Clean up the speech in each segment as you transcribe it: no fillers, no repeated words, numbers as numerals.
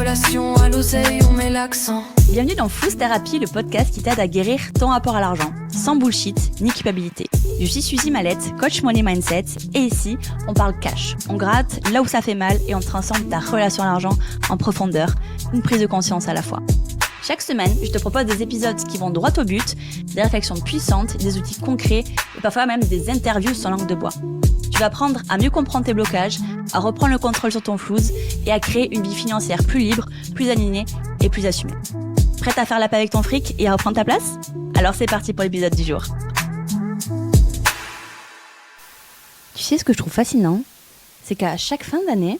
relation, à l'oseille, on met l'accent. Bienvenue dans Flouze Thérapie, le podcast qui t'aide à guérir ton rapport à l'argent, sans bullshit ni culpabilité. Je suis Suzy Mallette, coach money mindset, et ici, on parle cash. On gratte là où ça fait mal et on transforme ta relation à l'argent en profondeur, une prise de conscience à la fois. Chaque semaine, je te propose des épisodes qui vont droit au but, des réflexions puissantes, des outils concrets et parfois même des interviews sans langue de bois. Tu vas apprendre à mieux comprendre tes blocages, à reprendre le contrôle sur ton flouze et à créer une vie financière plus libre, plus alignée et plus assumée. Prête à faire la paix avec ton fric et à reprendre ta place ? Alors c'est parti pour l'épisode du jour. Tu sais ce que je trouve fascinant ? C'est qu'à chaque fin d'année,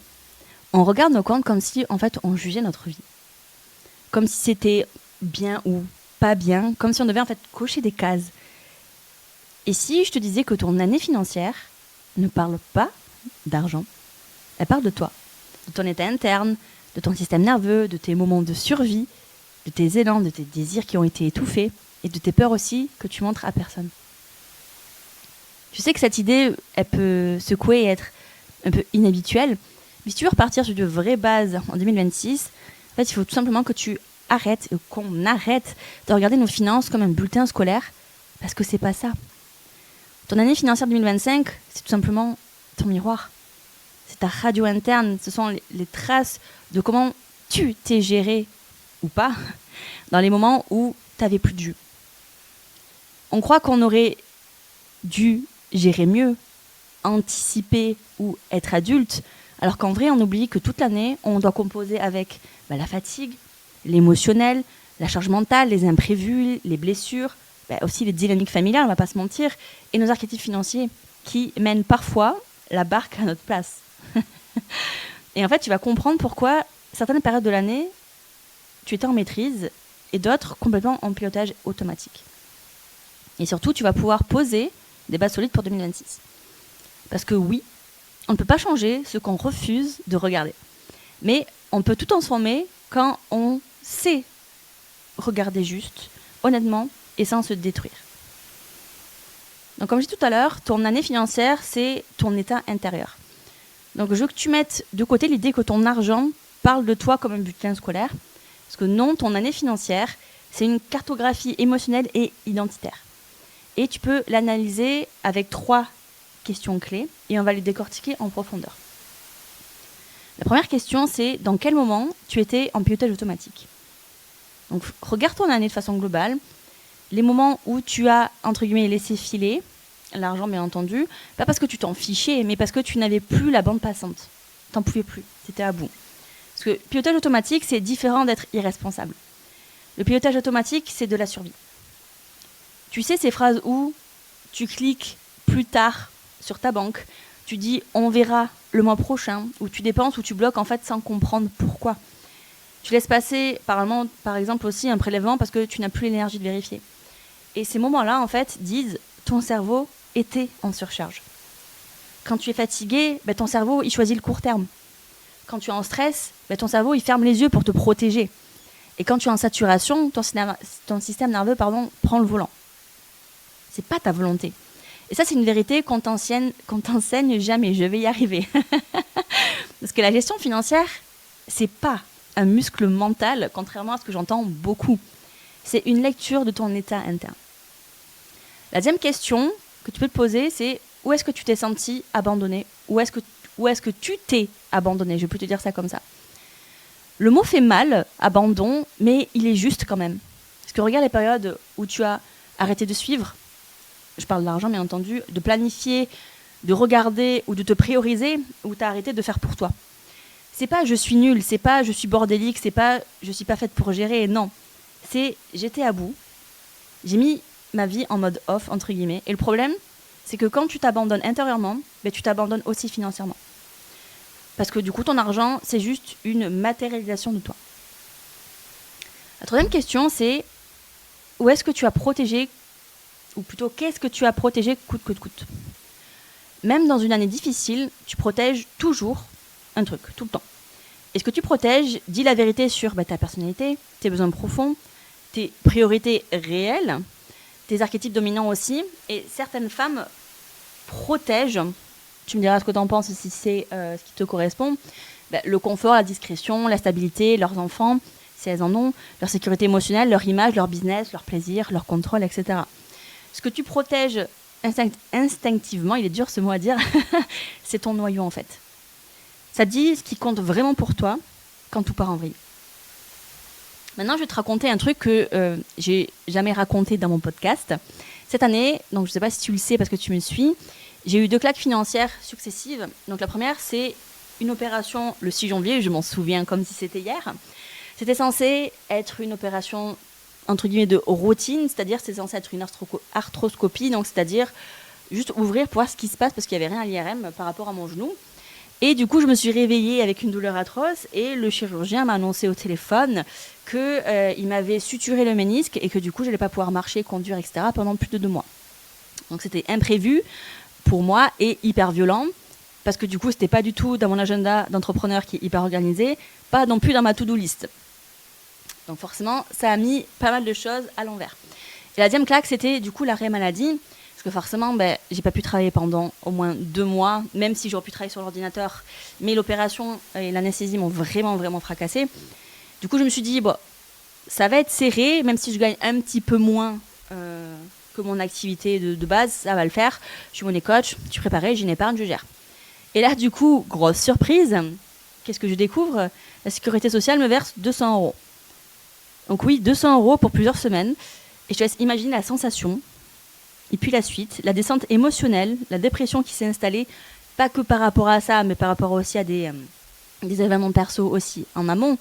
on regarde nos comptes comme si en fait on jugeait notre vie. Comme si c'était bien ou pas bien, comme si on devait en fait cocher des cases. Et si je te disais que ton année financière ne parle pas d'argent, elle parle de toi, de ton état interne, de ton système nerveux, de tes moments de survie, de tes élans, de tes désirs qui ont été étouffés et de tes peurs aussi que tu montres à personne. Je sais que cette idée, elle peut secouer et être un peu inhabituelle, mais si tu veux repartir sur de vraies bases en 2026, en fait, il faut tout simplement que tu arrêtes, qu'on arrête de regarder nos finances comme un bulletin scolaire, parce que c'est pas ça. Ton année financière 2025, c'est tout simplement ton miroir. C'est ta radio interne, ce sont les traces de comment tu t'es géré, ou pas, dans les moments où tu n'avais plus de jus. On croit qu'on aurait dû gérer mieux, anticiper ou être adulte, alors qu'en vrai, on oublie que toute l'année, on doit composer avec la fatigue, l'émotionnel, la charge mentale, les imprévus, les blessures, aussi les dynamiques familiales, on ne va pas se mentir, et nos archétypes financiers qui mènent parfois la barque à notre place. Et en fait, tu vas comprendre pourquoi certaines périodes de l'année, tu étais en maîtrise et d'autres complètement en pilotage automatique. Et surtout, tu vas pouvoir poser des bases solides pour 2026. Parce que oui, on ne peut pas changer ce qu'on refuse de regarder. Mais on peut tout transformer quand on sait regarder juste, honnêtement, et sans se détruire. Donc comme je dis tout à l'heure, ton année financière, c'est ton état intérieur. Donc je veux que tu mettes de côté l'idée que ton argent parle de toi comme un bulletin scolaire. Parce que non, ton année financière, c'est une cartographie émotionnelle et identitaire. Et tu peux l'analyser avec 3 questions clés et on va les décortiquer en profondeur. La première question, c'est dans quel moment tu étais en pilotage automatique ? Donc regarde ton année de façon globale, les moments où tu as, entre guillemets, laissé filer, l'argent bien entendu, pas parce que tu t'en fichais, mais parce que tu n'avais plus la bande passante. T'en pouvais plus, c'était à bout. Parce que pilotage automatique, c'est différent d'être irresponsable. Le pilotage automatique, c'est de la survie. Tu sais ces phrases où tu cliques plus tard sur ta banque, tu dis on verra le mois prochain, où tu dépenses, où tu bloques en fait sans comprendre pourquoi. Tu laisses passer par exemple aussi un prélèvement parce que tu n'as plus l'énergie de vérifier. Et ces moments-là en fait disent ton cerveau était en surcharge. Quand tu es fatigué, ton cerveau il choisit le court terme. Quand tu es en stress, ton cerveau il ferme les yeux pour te protéger. Et quand tu es en saturation, ton système nerveux prend le volant. C'est pas ta volonté. Et ça, c'est une vérité qu'on t'enseigne jamais. Je vais y arriver. Parce que la gestion financière, c'est pas un muscle mental, contrairement à ce que j'entends beaucoup. C'est une lecture de ton état interne. La deuxième question que tu peux te poser, c'est où est-ce que tu t'es senti abandonné ? Où est-ce que tu t'es abandonné ? Je peux te dire ça comme ça. Le mot fait mal, abandon, mais il est juste quand même. Parce que regarde les périodes où tu as arrêté de suivre, je parle de l'argent bien entendu, de planifier, de regarder ou de te prioriser, ou tu as arrêté de faire pour toi. C'est pas je suis nulle, c'est pas je suis bordélique, c'est pas je suis pas faite pour gérer, non. C'est j'étais à bout, j'ai mis ma vie en mode off, entre guillemets, et le problème, c'est que quand tu t'abandonnes intérieurement, tu t'abandonnes aussi financièrement. Parce que du coup, ton argent, c'est juste une matérialisation de toi. La troisième question, c'est où est-ce que tu as protégé, ou plutôt qu'est-ce que tu as protégé coûte que coûte. Même dans une année difficile, tu protèges toujours un truc, tout le temps. Et ce que tu protèges dit la vérité sur ta personnalité, tes besoins profonds, tes priorités réelles, tes archétypes dominants aussi. Et certaines femmes protègent, tu me diras ce que tu en penses si c'est ce qui te correspond, le confort, la discrétion, la stabilité, leurs enfants, si elles en ont, leur sécurité émotionnelle, leur image, leur business, leur plaisir, leur contrôle, etc. Ce que tu protèges instinctivement, il est dur ce mot à dire, c'est ton noyau en fait. Ça dit ce qui compte vraiment pour toi quand tout part en vrille. Maintenant, je vais te raconter un truc que j'ai jamais raconté dans mon podcast. Cette année, donc je ne sais pas si tu le sais parce que tu me suis, j'ai eu 2 claques financières successives. Donc la première, c'est une opération le 6 janvier, je m'en souviens comme si c'était hier. C'était censé être une opération entre guillemets de routine, c'est-à-dire c'est censé être une arthroscopie, donc c'est-à-dire juste ouvrir pour voir ce qui se passe parce qu'il n'y avait rien à l'IRM par rapport à mon genou. Et du coup, je me suis réveillée avec une douleur atroce et le chirurgien m'a annoncé au téléphone qu'il m'avait suturé le ménisque et que du coup, je n'allais pas pouvoir marcher, conduire, etc. pendant plus de 2 mois. Donc c'était imprévu pour moi et hyper violent parce que du coup, c'était pas du tout dans mon agenda d'entrepreneur qui est hyper organisé, pas non plus dans ma to-do list. Donc forcément, ça a mis pas mal de choses à l'envers. Et la deuxième claque, c'était du coup l'arrêt maladie. Parce que forcément, j'ai pas pu travailler pendant au moins 2 mois, même si j'aurais pu travailler sur l'ordinateur. Mais l'opération et l'anesthésie m'ont vraiment, vraiment fracassé. Du coup, je me suis dit, ça va être serré, même si je gagne un petit peu moins que mon activité de base, ça va le faire. Je suis money coach, je suis préparée, j'ai une épargne, je gère. Et là, du coup, grosse surprise, qu'est-ce que je découvre ? La sécurité sociale me verse 200 €. Donc oui, 200 € pour plusieurs semaines. Et je te laisse imaginer la sensation. Et puis la suite, la descente émotionnelle, la dépression qui s'est installée, pas que par rapport à ça, mais par rapport aussi à des événements perso aussi en amont.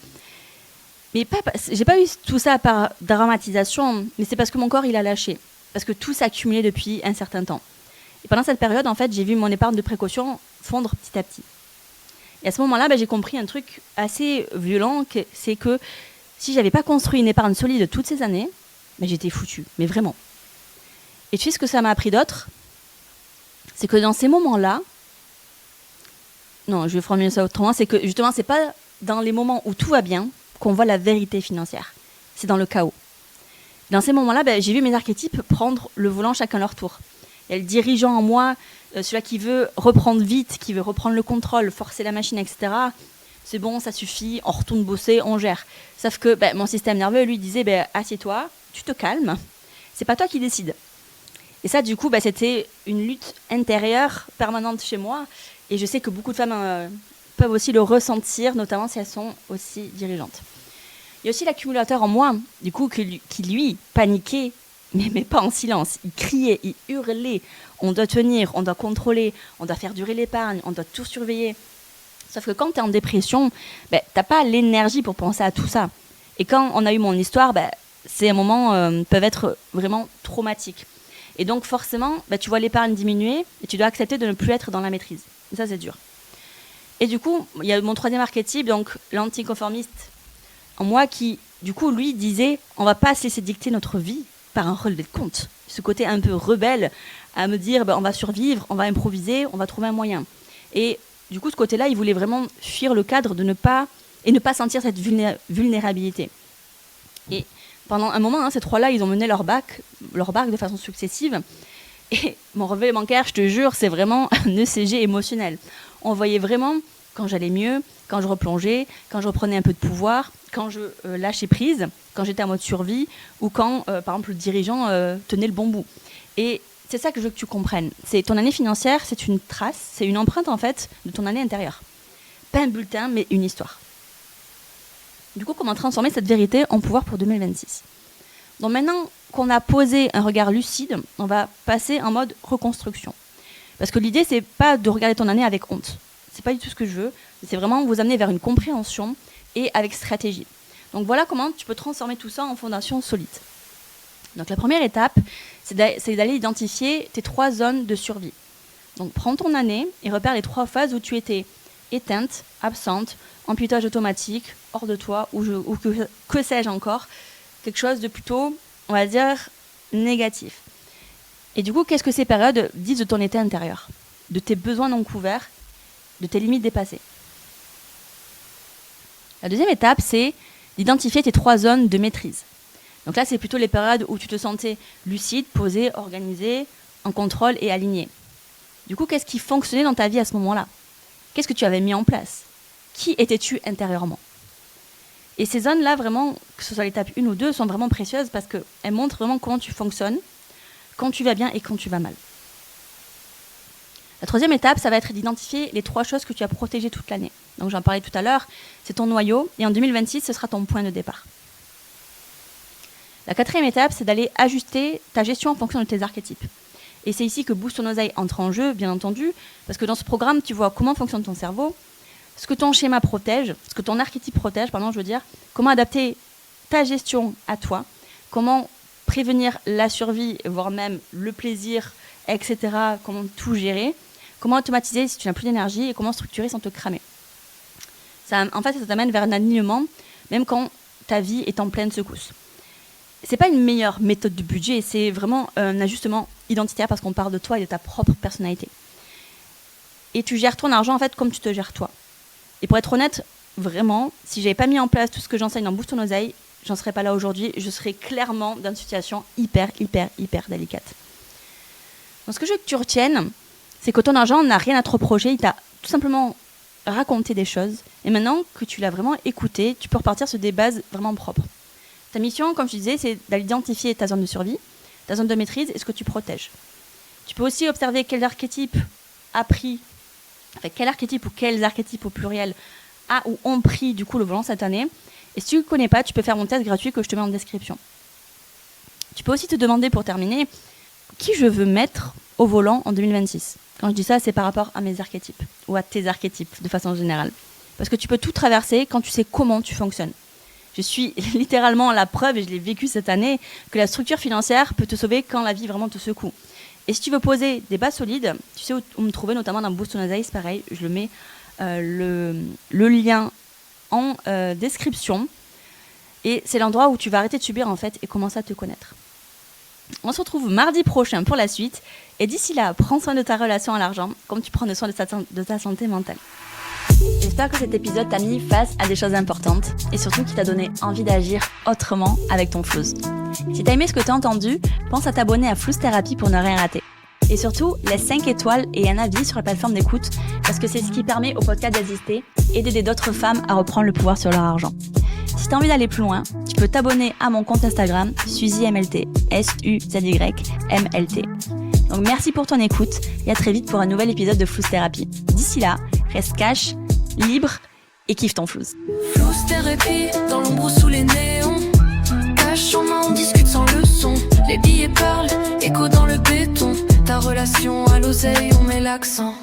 Mais j'ai pas eu tout ça par dramatisation, mais c'est parce que mon corps, il a lâché. Parce que tout s'est accumulé depuis un certain temps. Et pendant cette période, en fait, j'ai vu mon épargne de précaution fondre petit à petit. Et à ce moment-là, j'ai compris un truc assez violent, c'est que si j'avais pas construit une épargne solide toutes ces années, j'étais foutue, mais vraiment. Et tu sais ce que ça m'a appris d'autre ? C'est que dans ces moments-là, non, je vais formuler ça autrement, c'est que justement, c'est pas dans les moments où tout va bien qu'on voit la vérité financière. C'est dans le chaos. Dans ces moments-là, j'ai vu mes archétypes prendre le volant chacun leur tour. Il y a le dirigeant en moi, celui qui veut reprendre vite, qui veut reprendre le contrôle, forcer la machine, etc. C'est bon, ça suffit, on retourne bosser, on gère. Sauf que mon système nerveux, lui, disait, assieds-toi, tu te calmes, c'est pas toi qui décides. Et ça, du coup, c'était une lutte intérieure permanente chez moi. Et je sais que beaucoup de femmes peuvent aussi le ressentir, notamment si elles sont aussi dirigeantes. Il y a aussi l'accumulateur en moi, du coup, qui lui, paniquait, mais pas en silence. Il criait, il hurlait. On doit tenir, on doit contrôler, on doit faire durer l'épargne, on doit tout surveiller. Sauf que quand tu es en dépression, tu n'as pas l'énergie pour penser à tout ça. Et quand on a eu mon histoire, ces moments peuvent être vraiment traumatiques. Et donc forcément, tu vois l'épargne diminuer et tu dois accepter de ne plus être dans la maîtrise. Et ça, c'est dur. Et du coup, il y a mon 3e archétype, donc l'anticonformiste en moi qui, du coup, lui disait on va pas se laisser dicter notre vie par un relevé de compte. Ce côté un peu rebelle à me dire on va survivre, on va improviser, on va trouver un moyen. Et du coup, ce côté-là, il voulait vraiment fuir le cadre de ne pas sentir cette vulnérabilité. Et pendant un moment, ces 3-là, ils ont mené leur barque de façon successive. Et mon relevé bancaire, je te jure, c'est vraiment un ECG émotionnel. On voyait vraiment quand j'allais mieux, quand je replongeais, quand je reprenais un peu de pouvoir, quand je lâchais prise, quand j'étais en mode survie, ou quand, par exemple, le dirigeant tenait le bon bout. Et c'est ça que je veux que tu comprennes. C'est ton année financière, c'est une trace, c'est une empreinte, en fait, de ton année intérieure. Pas un bulletin, mais une histoire. Du coup, comment transformer cette vérité en pouvoir pour 2026 ? Donc maintenant qu'on a posé un regard lucide, on va passer en mode reconstruction. Parce que l'idée, c'est pas de regarder ton année avec honte. C'est pas du tout ce que je veux. C'est vraiment vous amener vers une compréhension et avec stratégie. Donc voilà comment tu peux transformer tout ça en fondation solide. Donc la première étape, c'est d'aller identifier tes 3 zones de survie. Donc prends ton année et repère les 3 phases où tu étais éteinte, absente, en pilotage automatique, hors de toi, ou que sais-je encore, quelque chose de plutôt, on va dire, négatif. Et du coup, qu'est-ce que ces périodes disent de ton état intérieur, de tes besoins non couverts, de tes limites dépassées ? La deuxième étape, c'est d'identifier tes 3 zones de maîtrise. Donc là, c'est plutôt les périodes où tu te sentais lucide, posé, organisé, en contrôle et aligné. Du coup, qu'est-ce qui fonctionnait dans ta vie à ce moment-là ? Qu'est-ce que tu avais mis en place ? qui étais-tu intérieurement. Et ces zones-là, vraiment, que ce soit l'étape 1 ou 2, sont vraiment précieuses parce qu'elles montrent vraiment comment tu fonctionnes, quand tu vas bien et quand tu vas mal. La troisième étape, ça va être d'identifier les 3 choses que tu as protégées toute l'année. Donc j'en parlais tout à l'heure, c'est ton noyau, et en 2026, ce sera ton point de départ. La 4e étape, c'est d'aller ajuster ta gestion en fonction de tes archétypes. Et c'est ici que Boost ton oseille entre en jeu, bien entendu, parce que dans ce programme, tu vois comment fonctionne ton cerveau, ce que ton schéma protège, ce que ton archétype protège, comment adapter ta gestion à toi, comment prévenir la survie, voire même le plaisir, etc., comment tout gérer, comment automatiser si tu n'as plus d'énergie et comment structurer sans te cramer. Ça t'amène vers un alignement, même quand ta vie est en pleine secousse. C'est pas une meilleure méthode de budget, c'est vraiment un ajustement identitaire parce qu'on parle de toi et de ta propre personnalité. Et tu gères ton argent en fait comme tu te gères toi. Et pour être honnête, vraiment, si j'avais pas mis en place tout ce que j'enseigne dans Boost ton oseille, j'en serais pas là aujourd'hui, je serais clairement dans une situation hyper délicate. Donc ce que je veux que tu retiennes, c'est que ton argent n'a rien à te reprocher, il t'a tout simplement raconté des choses, et maintenant que tu l'as vraiment écouté, tu peux repartir sur des bases vraiment propres. Ta mission, comme je disais, c'est d'identifier ta zone de survie, ta zone de maîtrise et ce que tu protèges. Tu peux aussi observer quel archétype ou quels archétypes au pluriel a ou ont pris du coup le volant cette année. Et si tu ne connais pas, tu peux faire mon test gratuit que je te mets en description. Tu peux aussi te demander pour terminer qui je veux mettre au volant en 2026. Quand je dis ça, c'est par rapport à mes archétypes ou à tes archétypes de façon générale. Parce que tu peux tout traverser quand tu sais comment tu fonctionnes. Je suis littéralement la preuve, et je l'ai vécu cette année, que la structure financière peut te sauver quand la vie vraiment te secoue. Et si tu veux poser des bases solides, tu sais où me trouver, notamment dans Boost ton oseille, c'est pareil, je le mets le lien en description. Et c'est l'endroit où tu vas arrêter de subir en fait et commencer à te connaître. On se retrouve mardi prochain pour la suite. Et d'ici là, prends soin de ta relation à l'argent comme tu prends soin de ta santé mentale. J'espère que cet épisode t'a mis face à des choses importantes et surtout qu'il t'a donné envie d'agir autrement avec ton flouze. Si t'as aimé ce que t'as entendu, pense à t'abonner à Flouze Thérapie pour ne rien rater. Et surtout, laisse 5 étoiles et un avis sur la plateforme d'écoute parce que c'est ce qui permet au podcast d'exister et d'aider d'autres femmes à reprendre le pouvoir sur leur argent. Si t'as envie d'aller plus loin, tu peux t'abonner à mon compte Instagram SuzyMLT, SUZY-MLT. Donc merci pour ton écoute et à très vite pour un nouvel épisode de Flouze Thérapie. D'ici là, reste cash, libre et kiffe ton flouze. Flouze Thérapie, dans l'ombre sous les néons. Cache en main, on discute sans leçon. Les billets parlent, écho dans le béton. Ta relation à l'oseille, on met l'accent.